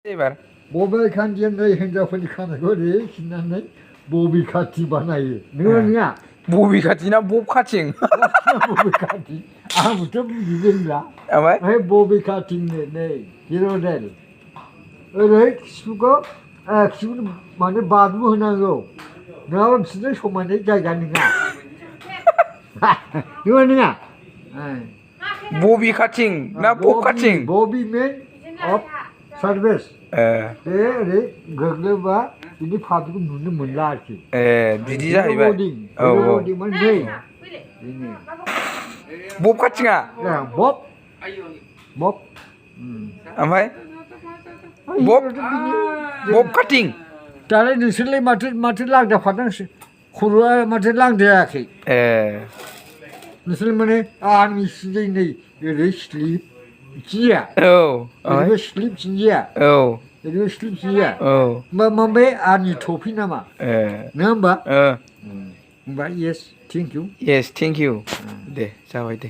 एबार बबे खान्थियानो हिनजावफोरनि खानायखौ ओरै सिननानै बबे खाथि बानायो नोङो नङा बबे खाथि ना बब खाथिं बबे खाथि आंबोथ' बुजिदोंब्ला ओमफ्राय बबे खाथिंनो नै हिर'देल ओरै खिबुखौ खिबु माने बाज्लु होनांगौ नङाबा बिसोरजों समानै जायगा नङा नङा नङा बबे खाथिं ना बब खाथिं बबि मेन अफ सार्भिस बे ओरै गोग्लैबा बिनि फाफ्लिखौ नुनो मोनला आरोखि बिदि जाहैबाय औ नै बब खाथिङा बब ओमफ्राय बब खाथिं दालाय नोंसोरलाय माथो लांदाफादों खर'आ माथो लांदायाखै नोंसोर माने आंनि सिनजाय नै ओरै स्लिप जिया ओरैबो स्लिप सिनजाया ओरैबो स्लिप सिनजाया होमबा बे आंनि टफि नामा नङा होमबा होमबा येस थेंक इउ दे जाबाय दे